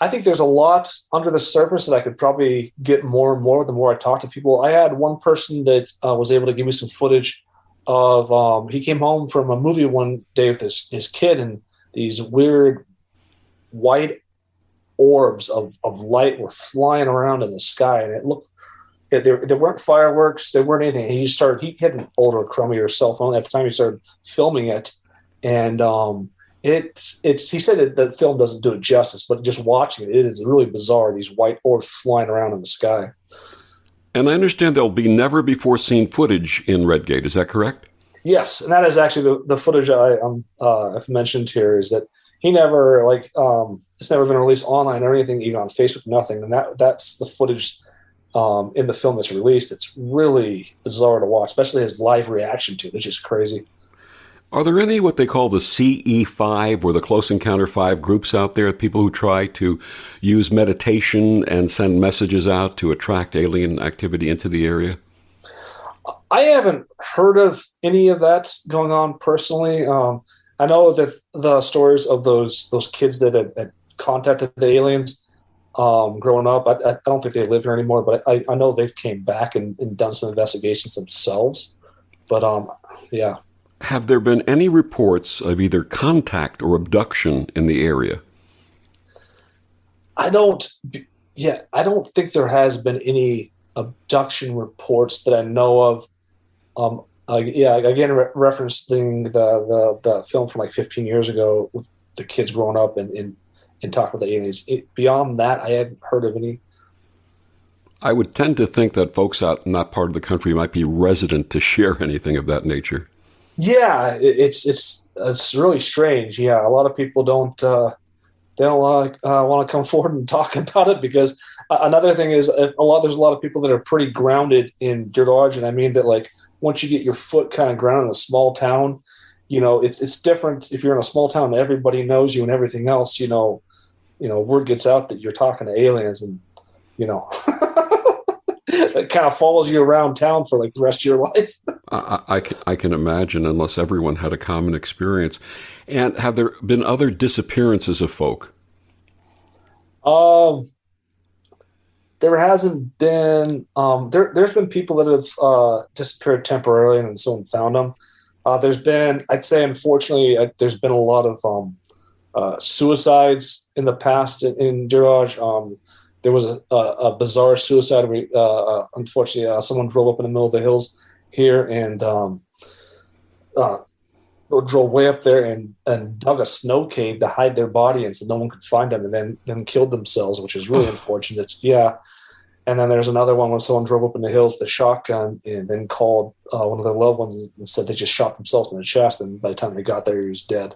think there's a lot under the surface that I could probably get more and more the more I talk to people. I had one person that was able to give me some footage of, he came home from a movie one day with his kid, and these weird white orbs of light were flying around in the sky, and it looked, there weren't fireworks, there weren't anything. He had an older, crummier cell phone at the time he started filming it, and he said that the film doesn't do it justice, but just watching it is really bizarre, these white orbs flying around in the sky. And I understand there'll be never before seen footage in Redgate, is that correct? Yes, and that is actually the footage I've mentioned here, is that he never, it's never been released online or anything, even on Facebook, nothing, and that's the footage in the film that's released. It's really bizarre to watch, especially his live reaction to it. It's just crazy. Are there any what they call the CE5 or the Close Encounter 5 groups out there, people who try to use meditation and send messages out to attract alien activity into the area? I haven't heard of any of that going on personally. I know that the stories of those kids that had contacted the aliens growing up, I don't think they live here anymore, but I know they've came back and done some investigations themselves. But yeah. Have there been any reports of either contact or abduction in the area? I don't think there has been any abduction reports that I know of. Again, referencing the film from like 15 years ago with the kids growing up and talking with the aliens. Beyond that, I hadn't heard of any. I would tend to think that folks out in that part of the country might be resident to share anything of that nature. Yeah, it's really strange. Yeah, a lot of people don't want to come forward and talk about it, because another thing is there's a lot of people that are pretty grounded in geology, and I mean that, like, once you get your foot kind of grounded in a small town, it's different if you're in a small town and everybody knows you and everything else. Word gets out that you're talking to aliens, and that kind of follows you around town for like the rest of your life. I can imagine, unless everyone had a common experience. And have there been other disappearances of folk? There hasn't been. There's been people that have disappeared temporarily, and then someone found them. There's been, I'd say, unfortunately, there's been a lot of suicides in the past in Durage. There was a bizarre suicide where, unfortunately, someone drove up in the middle of the hills here and drove way up there and dug a snow cave to hide their body in so no one could find them, and then killed themselves, which is really unfortunate. Yeah. And then there's another one when someone drove up in the hills with a shotgun and then called one of their loved ones and said they just shot themselves in the chest, and by the time they got there, he was dead.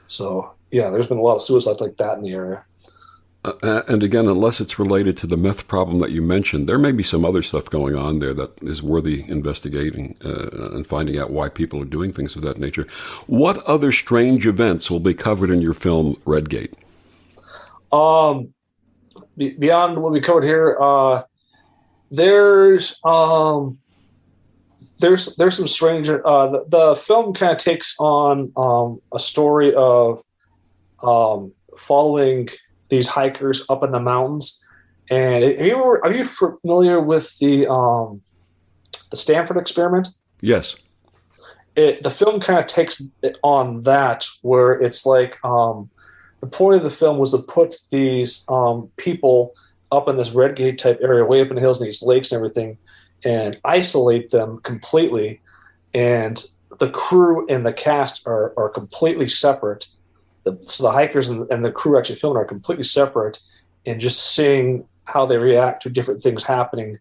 So, yeah, there's been a lot of suicides like that in the area. And again, unless it's related to the meth problem that you mentioned, there may be some other stuff going on there that is worthy investigating and finding out why people are doing things of that nature. What other strange events will be covered in your film, Redgate? Beyond what we covered here, there's some strange. The film kind of takes on a story of following these hikers up in the mountains. And are you familiar with the Stanford Experiment? Yes. The film kind of takes it on that, where it's like the point of the film was to put these people up in this Redgate type area, way up in the hills and these lakes and everything, and isolate them completely. And the crew and the cast are completely separate. So the hikers and the crew actually filming are completely separate, and just seeing how they react to different things happening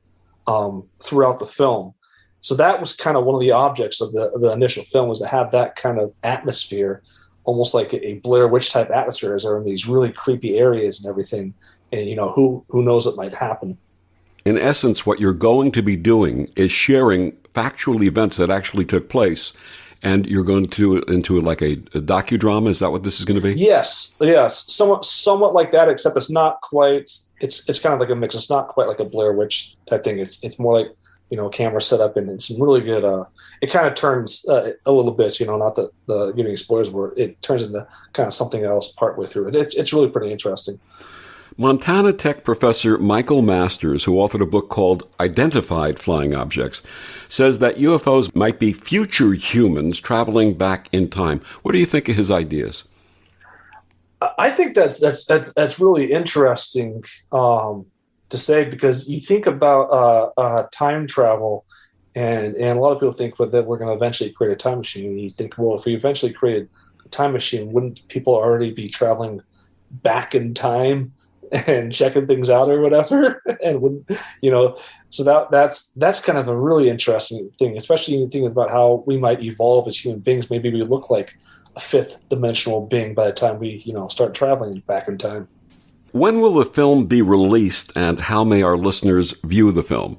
throughout the film. So that was kind of one of the objects of the initial film, was to have that kind of atmosphere, almost like a Blair Witch type atmosphere, as they're in these really creepy areas and everything. And, who knows what might happen. In essence, what you're going to be doing is sharing factual events that actually took place, and you're going to into like a docudrama. Is that what this is going to be? Yes, somewhat like that, except it's not quite. It's kind of like a mix. It's not quite like a Blair Witch type thing. It's more like a camera setup and some really good. It kind of turns a little bit. Not the giving spoilers, where it turns into kind of something else partway through it. It's really pretty interesting. Montana Tech professor Michael Masters, who authored a book called Identified Flying Objects, says that UFOs might be future humans traveling back in time. What do you think of his ideas? I think that's really interesting to say, because you think about time travel, and a lot of people think that we're going to eventually create a time machine. And you think, well, if we eventually created a time machine, wouldn't people already be traveling back in time and checking things out or whatever? And wouldn't, so that's kind of a really interesting thing, especially thinking about how we might evolve as human beings. Maybe we look like a fifth dimensional being by the time we, start traveling back in time. When will the film be released, and how may our listeners view the film?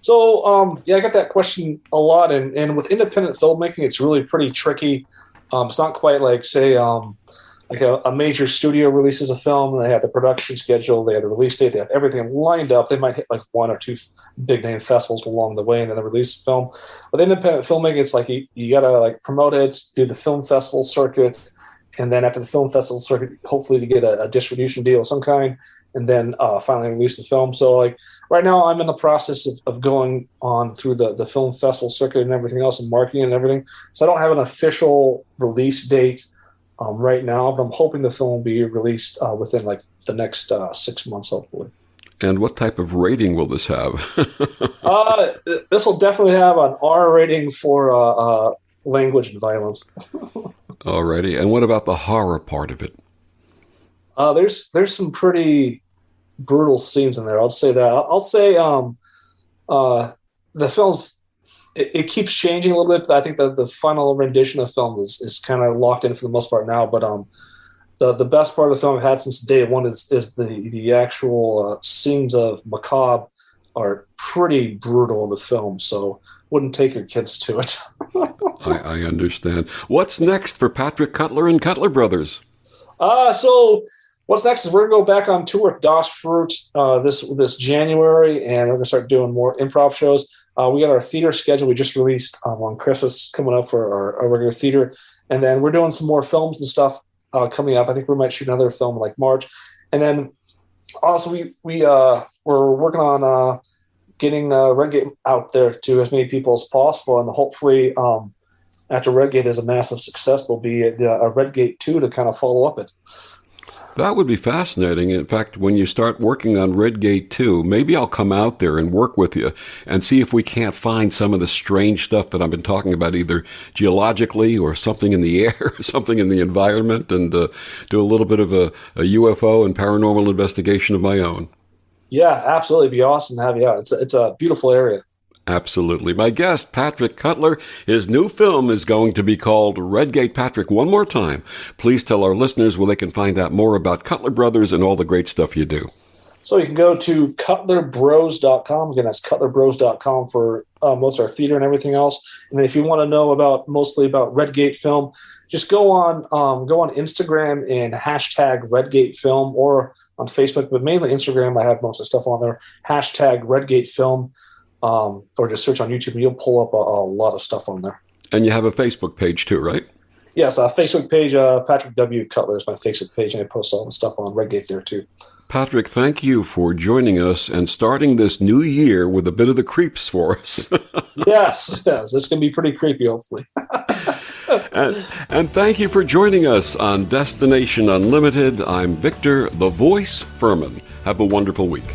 So, I get that question a lot, and with independent filmmaking, it's really pretty tricky. It's not quite like, say, like a major studio releases a film, and they have the production schedule, they have the release date, they have everything lined up. They might hit like one or two big name festivals along the way, and then they release the film. With independent filmmaking, it's like you gotta like promote it, do the film festival circuit, and then after the film festival circuit, hopefully to get a distribution deal of some kind, and then finally release the film. So like right now, I'm in the process of going on through the film festival circuit and everything else, and marketing and everything. So I don't have an official release date right now, but I'm hoping the film will be released within like the next 6 months, hopefully. And what type of rating will this have? This will definitely have an R rating for language and violence. Alrighty. And what about the horror part of it? There's some pretty brutal scenes in there. I'll say that. I'll say the film's it keeps changing a little bit. I think that the final rendition of the film is kind of locked in for the most part now. But the best part of the film I've had since day one is the actual scenes of macabre are pretty brutal in the film. So wouldn't take your kids to it. I understand. What's next for Patrick Cutler and Cutler Brothers? So What's next is we're going to go back on tour with Das Fruit this January, and we're going to start doing more improv shows. We got our theater schedule we just released on Christmas coming up for our regular theater. And then we're doing some more films and stuff coming up. I think we might shoot another film in like March. And then also we're working on getting Redgate out there to as many people as possible. And hopefully after Redgate is a massive success, there'll be a Redgate 2 to kind of follow up it. That would be fascinating. In fact, when you start working on Redgate 2, maybe I'll come out there and work with you and see if we can't find some of the strange stuff that I've been talking about, either geologically or something in the air, something in the environment, and do a little bit of a UFO and paranormal investigation of my own. Yeah, absolutely. It'd be awesome to have you out. It's a beautiful area. Absolutely. My guest, Patrick Cutler, his new film is going to be called Redgate. Patrick, one more time, please tell our listeners where they can find out more about Cutler Brothers and all the great stuff you do. So you can go to cutlerbros.com. Again, that's cutlerbros.com for most of our theater and everything else. And then if you want to know mostly about Redgate Film, just go on Instagram and hashtag Redgate Film, or on Facebook, but mainly Instagram. I have most of the stuff on there. Hashtag Redgate Film. Or just search on YouTube and you'll pull up a lot of stuff on there. And you have a Facebook page too, right? Yes, Facebook page, Patrick W. Cutler is my Facebook page, and I post all the stuff on Redgate there too. Patrick, thank you for joining us and starting this new year with a bit of the creeps for us. Yes, this can be pretty creepy, hopefully. and thank you for joining us on Destination Unlimited. I'm Victor, the Voice Fuhrman. Have a wonderful week.